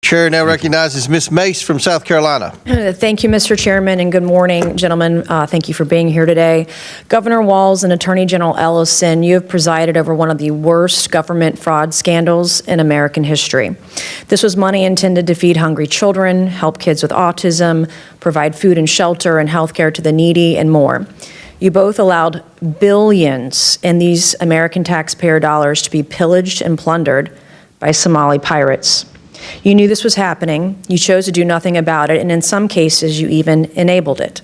Chair now recognizes Ms. Mace from South Carolina. Thank you, Mr. Chairman, and good morning, gentlemen. Thank you for being here today. Governor Walz and Attorney General Ellison, you have presided over one of the worst government fraud scandals in American history. This was money intended to feed hungry children, help kids with autism, provide food and shelter and health care to the needy, and more. You both allowed billions in these American taxpayer dollars to be pillaged and plundered by Somali pirates. You knew this was happening, you chose to do nothing about it, and in some cases, you even enabled it.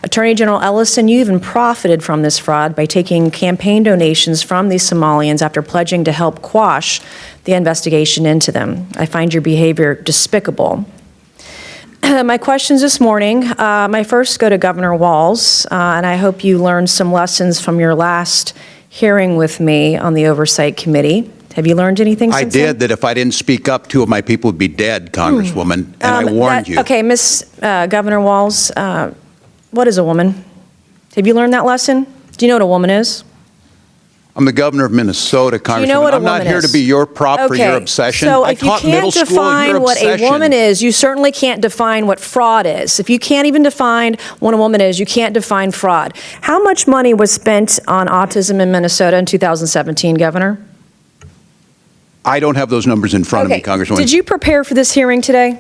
Attorney General Ellison, you even profited from this fraud by taking campaign donations from these Somalians after pledging to help quash the investigation into them. I find your behavior despicable. My questions this morning, my first go to Governor Walz, and I hope you learned some lessons from your last hearing with me on the Oversight Committee. Have you learned anything since then? I did, that if I didn't speak up, 2 of my people would be dead, Congresswoman, and I warned you. Okay, Governor Walz, what is a woman? Have you learned that lesson? Do you know what a woman is? I'm the governor of Minnesota, Congresswoman. Do you know what a I'm not woman here is? to be your prop for your obsession. So I if you taught can't middle school define your what a obsession. woman is, you certainly can't define what fraud is. If you can't even define what a woman is, you can't define fraud. How much money was spent on autism in Minnesota in 2017, Governor? I don't have those numbers in front of me, Congresswoman. Did you prepare for this hearing today?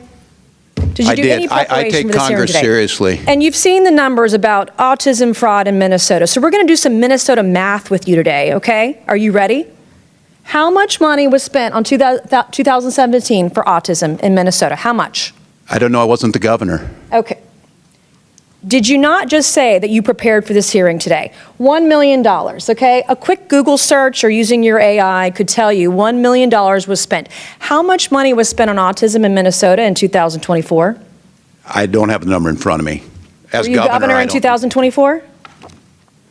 Did you do any preparation I take for this Congress hearing today? seriously. And you've seen the numbers about autism fraud in Minnesota. So we're going to do some Minnesota math with you today, okay? Are you ready? How much money was spent on 2017 for autism in Minnesota? How much? I don't know. I wasn't the governor. Okay. Did you not just say that you prepared for this hearing today? $1 million, okay? A quick Google search or using your AI could tell you $1 million was spent. How much money was spent on autism in Minnesota in 2024? I don't have the number in front of me. As Were you governor in 2024?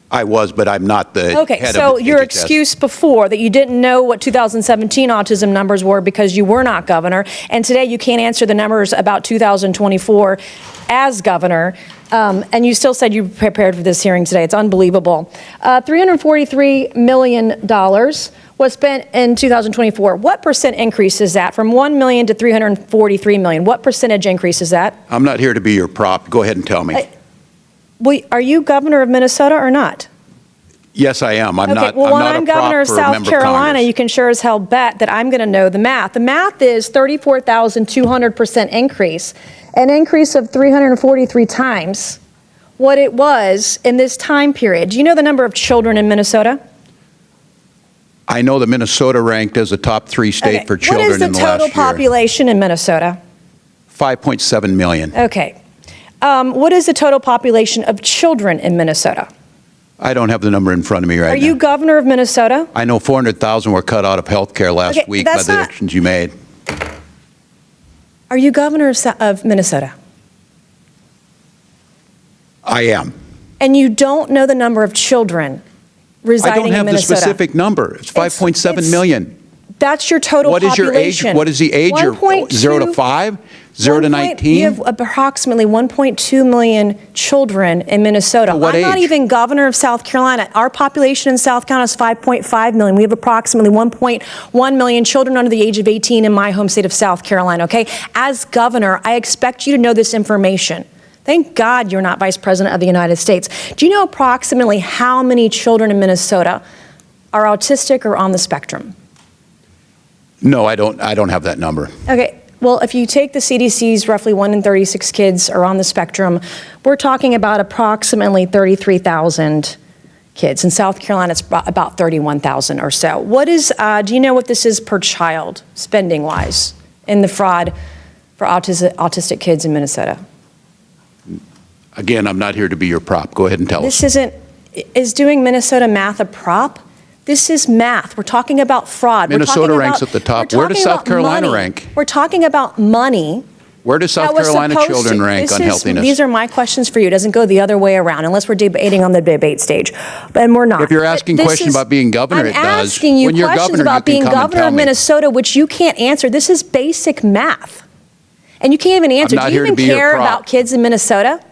I was, but I'm not the head of Okay, so your HHS. excuse before that you didn't know what 2017 autism numbers were because you were not governor, and today you can't answer the numbers about 2024 as governor, and you still said you prepared for this hearing today. It's unbelievable. $343 million was spent in 2024. What percent increase is that from 1 million to 343 million? What percentage increase is that? I'm not here to be your prop. Go ahead and tell me. Are you governor of Minnesota or not? Yes, I am. I'm not. Well, I'm when not I'm a prop governor of for a South member of Carolina, Congress. you can sure as hell bet that I'm going to know the math. The math is 34,200% increase, an increase of 343 times what it was in this time period. Do you know the number of children in Minnesota? I know that Minnesota ranked as a top 3 state for children in the last year. What is the total population in Minnesota? 5.7 million. Okay. What is the total population of children in Minnesota? I don't have the number in front of me right now. Are you governor of Minnesota? I know 400,000 were cut out of health care last week by the actions you made. Are you governor of Minnesota? I am. And you don't know the number of children residing in Minnesota? I don't have the specific number. It's 5.7 million. That's your total population. What is your age? What is the age? 0 to 5? 0 to 19? You have approximately 1.2 million children in Minnesota. What I'm not age? even governor of South Carolina. Our population in South Carolina is 5.5 million. We have approximately 1.1 million children under the age of 18 in my home state of South Carolina, okay? As governor, I expect you to know this information. Thank God you're not Vice President of the United States. Do you know approximately how many children in Minnesota are autistic or on the spectrum? No, I don't have that number. Okay. Well, if you take the CDC's roughly 1 in 36 kids are on the spectrum, we're talking about approximately 33,000 kids. In South Carolina, it's about 31,000 or so. What is, do you know what this is per child, spending-wise, in the fraud for autistic kids in Minnesota? Again, I'm not here to be your prop. Go ahead and tell us. Is doing Minnesota math a prop? This is math. We're talking about fraud. Minnesota ranks at the top. Where does South Carolina rank? We're talking about money. Where does South Carolina children rank on healthiness? These are my questions for you. It doesn't go the other way around unless we're debating on the debate stage. And we're not. If you're asking questions about being governor, it does. I'm asking you questions about being governor of Minnesota, which you can't answer. This is basic math. And you can't even answer. Do you even care about kids in Minnesota?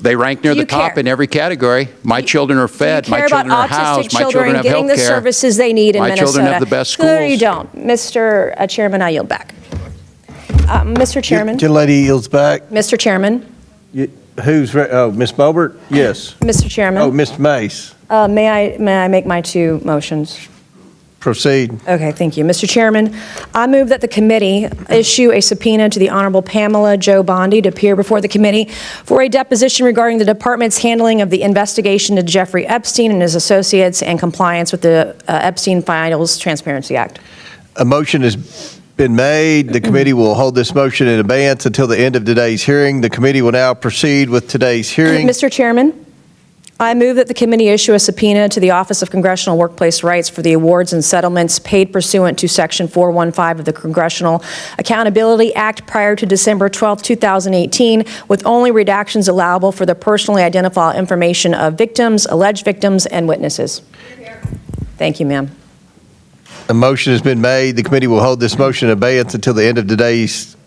They rank near the top in every category. My children are fed. My children are housed. My children have health care. Getting the services they need in Minnesota. My children have the best schools. No, you don't. Mr. Chairman, I yield back. Mr. Chairman. Gentlelady yields back. Mr. Chairman. Ms. Bobert? Yes. Mr. Chairman. Oh, Mr. Mace. May I make my two motions? Proceed. Okay, thank you. Mr. Chairman, I move that the committee issue a subpoena to the Honorable Pamela Jo Bondi to appear before the committee for a deposition regarding the department's handling of the investigation to Jeffrey Epstein and his associates and compliance with the Epstein Files Transparency Act. A motion has been made. The committee will hold this motion in abeyance until the end of today's hearing. The committee will now proceed with today's hearing. Mr. Chairman, I move that the committee issue a subpoena to the Office of Congressional Workplace Rights for the awards and settlements paid pursuant to Section 415 of the Congressional Accountability Act prior to December 12, 2018, with only redactions allowable for the personally identifiable information of victims, alleged victims, and witnesses. Thank you, ma'am. A motion has been made. The committee will hold this motion in abeyance until the end of today's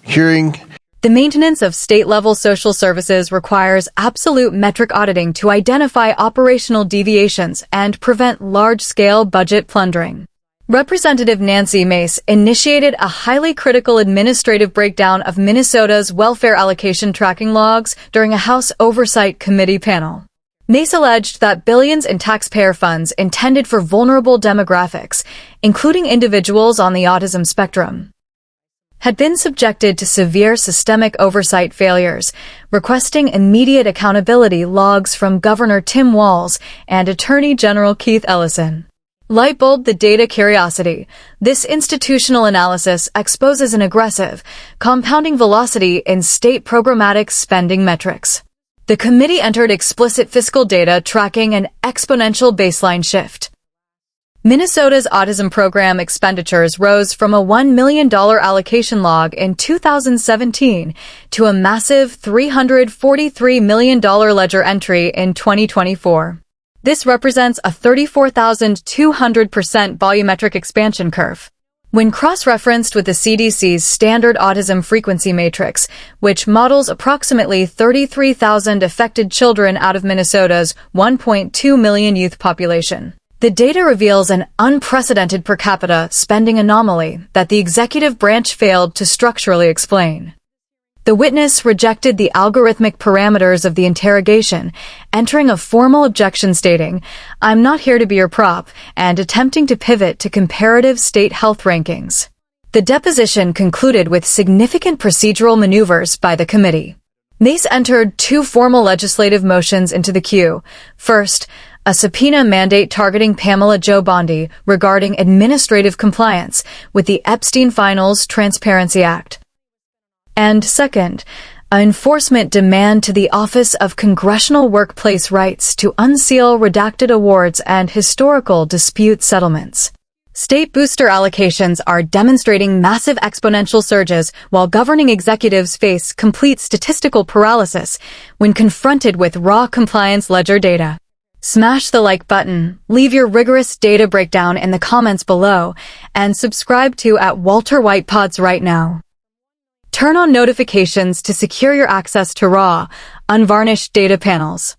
hearing. The maintenance of state-level social services requires absolute metric auditing to identify operational deviations and prevent large-scale budget plundering. Representative Nancy Mace initiated a highly critical administrative breakdown of Minnesota's welfare allocation tracking logs during a House Oversight Committee panel. Mace alleged that billions in taxpayer funds intended for vulnerable demographics, including individuals on the autism spectrum, had been subjected to severe systemic oversight failures, requesting immediate accountability logs from Governor Tim Walz and Attorney General Keith Ellison. Lightbulb the data curiosity. This institutional analysis exposes an aggressive, compounding velocity in state programmatic spending metrics. The committee entered explicit fiscal data tracking an exponential baseline shift. Minnesota's autism program expenditures rose from a $1 million allocation log in 2017 to a massive $343 million ledger entry in 2024. This represents a 34,200% volumetric expansion curve. When cross-referenced with the CDC's standard autism frequency matrix, which models approximately 33,000 affected children out of Minnesota's 1.2 million youth population, the data reveals an unprecedented per capita spending anomaly that the executive branch failed to structurally explain. The witness rejected the algorithmic parameters of the interrogation, entering a formal objection stating, "I'm not here to be your prop," and attempting to pivot to comparative state health rankings. The deposition concluded with significant procedural maneuvers by the committee. Mace entered two formal legislative motions into the queue. First, a subpoena mandate targeting Pamela Jo Bondi regarding administrative compliance with the Epstein Files Transparency Act. And second, an enforcement demand to the Office of Congressional Workplace Rights to unseal redacted awards and historical dispute settlements. State booster allocations are demonstrating massive exponential surges while governing executives face complete statistical paralysis when confronted with raw compliance ledger data. Smash the like button, leave your rigorous data breakdown in the comments below, and subscribe to @WalterWhitePods right now. Turn on notifications to secure your access to raw, unvarnished data panels.